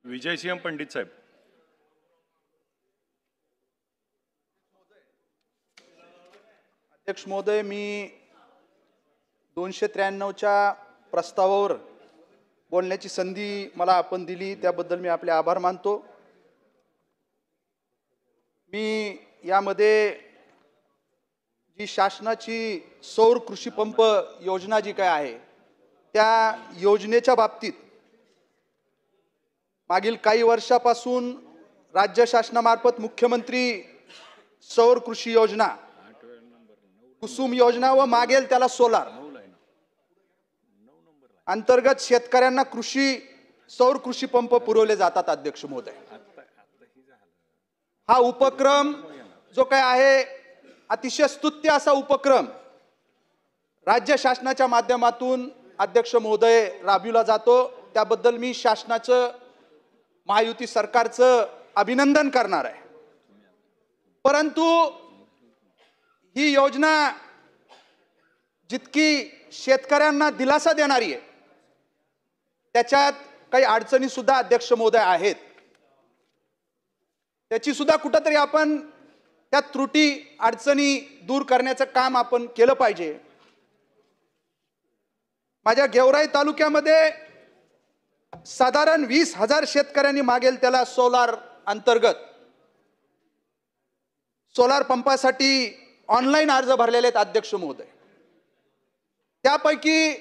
विजयसिंह पंडित साहेब. अध्यक्ष महोदय, मी 293च्या प्रस्तावावर बोलण्याची संधी मला आपण दिली त्याबद्दल मी आपले आभार मानतो. मी यामध्ये जी शासनाची सौर कृषी पंप योजना जी काय आहे त्या योजनेच्या बाबतीत मागील काही वर्षापासून राज्य शासनामार्फत मुख्यमंत्री सौर कृषी योजना, कुसुम योजना व मागेल त्याला सोलार अंतर्गत शेतकऱ्यांना सौर कृषी पंप पुरवले जातात. अध्यक्ष महोदय, हा उपक्रम जो काय आहे अतिशय स्तुत्य असा उपक्रम राज्य शासनाच्या माध्यमातून अध्यक्ष महोदय राबविला जातो. त्याबद्दल मी शासनाचं, महायुती सरकारचं अभिनंदन करणार आहे. परंतु ही योजना जितकी शेतकऱ्यांना दिलासा देणारी आहे त्याच्यात काही अडचणी सुद्धा अध्यक्ष महोदय आहेत. त्याची सुद्धा कुठेतरी आपण त्या त्रुटी अडचणी दूर करण्याचं काम आपण केलं पाहिजे. माझ्या गेवराई तालुक्यामध्ये साधारण 20,000 शेतकऱ्यांनी मागेल त्याला सोलार अंतर्गत सोलार पंपासाठी ऑनलाईन अर्ज भरलेले आहेत. अध्यक्ष महोदय, त्यापैकी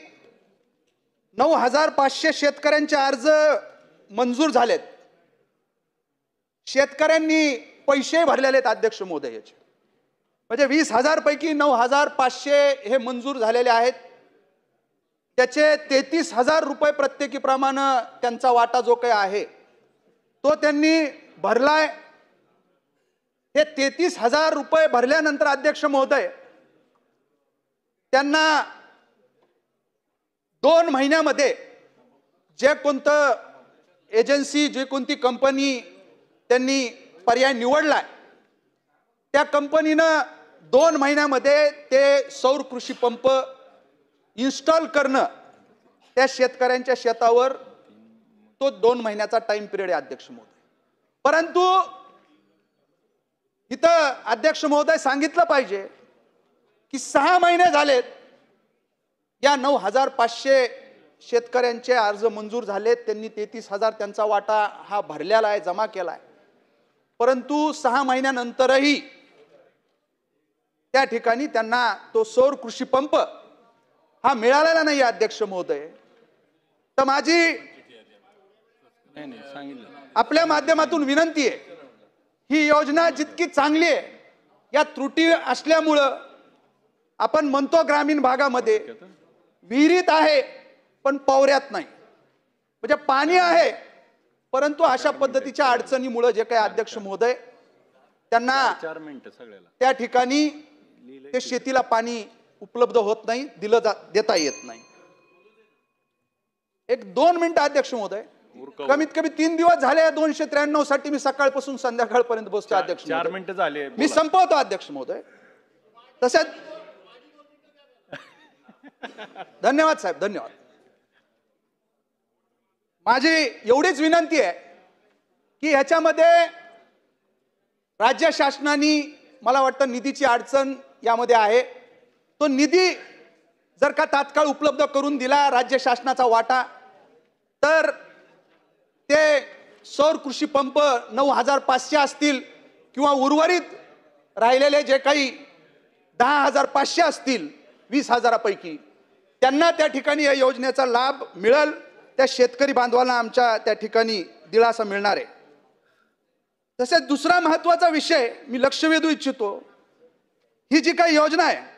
9,500 शेतकऱ्यांचे अर्ज मंजूर झालेत. शेतकऱ्यांनी पैसे भरलेले आहेत. अध्यक्ष महोदय, याचे म्हणजे 20,000 पैकी 9,500 हे मंजूर झालेले आहेत. त्याचे 33,000 रुपये प्रत्येकीप्रमाणे त्यांचा वाटा जो काही आहे तो त्यांनी भरलाय. हे 33,000 रुपये भरल्यानंतर अध्यक्ष महोदय त्यांना 2 महिन्यामध्ये जे कोणतं एजन्सी, जे कोणती कंपनी त्यांनी पर्याय निवडलाय त्या कंपनीनं 2 महिन्यामध्ये ते सौर कृषी पंप इन्स्टॉल करणं त्या शेतकऱ्यांच्या शेतावर तो 2 महिन्याचा टाइम पिरियड आहे. अध्यक्ष महोदय, परंतु इथं अध्यक्ष महोदय सांगितलं पाहिजे की 6 महिने झालेत या 9,500 शेतकऱ्यांचे अर्ज मंजूर झालेत. त्यांनी 33,000 त्यांचा वाटा हा भरलेला आहे, जमा केला आहे. परंतु 6 महिन्यानंतरही त्या ठिकाणी त्यांना तो सौर कृषी पंप हा मिळालेला नाही. अध्यक्ष महोदय, तर माझी आपल्या माध्यमातून विनंती आहे, ही योजना जितकी चांगली आहे या त्रुटी असल्यामुळं आपण म्हणतो ग्रामीण भागामध्ये विहिरीत आहे पण पवऱ्यात नाही, म्हणजे पाणी आहे परंतु अशा पद्धतीच्या अडचणीमुळे जे काही अध्यक्ष महोदय त्यांना 4 मिनिटं सगळ्याला त्या त्या ठिकाणी ते शेतीला पाणी उपलब्ध होत नाही, देता येत नाही. 1-2 मिनिटं अध्यक्ष महोदय, कमीत कमी 3 दिवस झाले 293 साठी मी सकाळपासून संध्याकाळपर्यंत बसतो. अध्यक्ष 4 मिनिटं झाले, मी संपवतो. अध्यक्ष महोदय, तसेच धन्यवाद साहेब, धन्यवाद. माझी एवढीच विनंती आहे की ह्याच्यामध्ये राज्य शासनाने मला वाटतं निधीची अडचण यामध्ये आहे. तो निधी जर का तात्काळ उपलब्ध करून दिला राज्य शासनाचा वाटा तर ते सौर कृषी पंप 9,500 असतील किंवा उर्वरित राहिलेले जे काही 10,500 असतील 20,000 पैकी त्यांना त्या ठिकाणी या योजनेचा लाभ मिळेल. त्या शेतकरी बांधवांना आमच्या त्या ठिकाणी दिलासा मिळणार आहे. तसेच दुसरा महत्त्वाचा विषय मी लक्ष वेधू इच्छितो, ही जी काही योजना आहे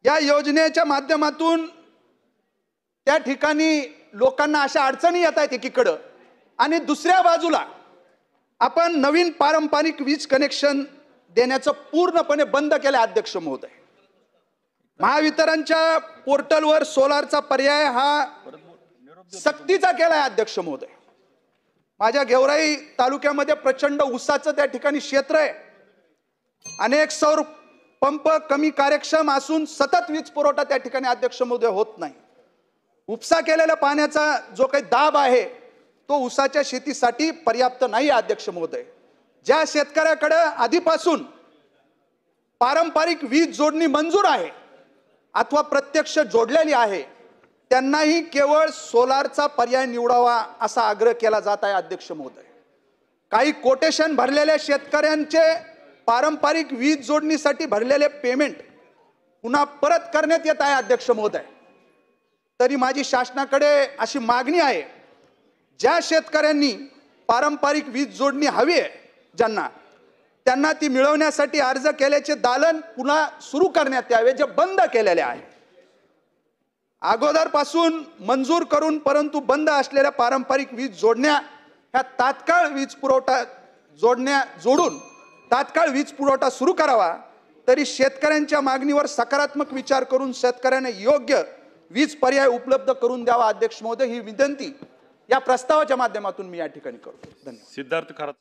या योजनेच्या माध्यमातून त्या ठिकाणी लोकांना अशा अडचणी येत आहेत एकीकडं, आणि दुसऱ्या बाजूला आपण नवीन पारंपरिक वीज कनेक्शन देण्याचं पूर्णपणे बंद केलं. अध्यक्ष महोदय, महावितरणच्या पोर्टलवर सोलारचा पर्याय हा सक्तीचा केलाय. अध्यक्ष महोदय, माझ्या गेवराई तालुक्यामध्ये प्रचंड ऊसाचं त्या ठिकाणी क्षेत्र आहे. अनेक सौर पंप कमी कार्यक्षम असून सतत वीज पुरवठा त्या ठिकाणी अध्यक्ष महोदय होत नाही. उपसा केलेल्या पाण्याचा जो काही दाब आहे तो ऊसाच्या शेतीसाठी पर्याप्त नाही अध्यक्ष महोदय. ज्या शेतकऱ्याकडे आधीपासून पारंपरिक वीज जोडणी मंजूर आहे अथवा प्रत्यक्ष जोडलेली आहे त्यांनाही केवळ सोलारचा पर्याय निवडावा असा आग्रह केला जात आहे अध्यक्ष महोदय. काही कोटेशन भरलेल्या शेतकऱ्यांचे पारंपरिक वीज जोडणीसाठी भरलेले पेमेंट पुन्हा परत करण्यात येत आहे अध्यक्ष महोदय. तरी माझी शासनाकडे अशी मागणी आहे, ज्या शेतकऱ्यांनी पारंपरिक वीज जोडणी हवी आहे त्यांना ती मिळवण्यासाठी अर्ज केल्याचे दालन पुन्हा सुरू करण्यात यावे जे बंद केलेले आहे. अगोदरपासून मंजूर करून परंतु बंद असलेल्या पारंपरिक वीज जोडण्या ह्या तात्काळ वीज पुरवठा जोडून तात्काळ वीज पुरवठा सुरू करावा. तरी शेतकऱ्यांच्या मागणीवर सकारात्मक विचार करून शेतकऱ्यांना योग्य वीज पर्याय उपलब्ध करून द्यावा अध्यक्ष महोदय. ही विनंती या प्रस्तावाच्या माध्यमातून मी या ठिकाणी करतो. धन्यवाद. सिद्धार्थ खरात.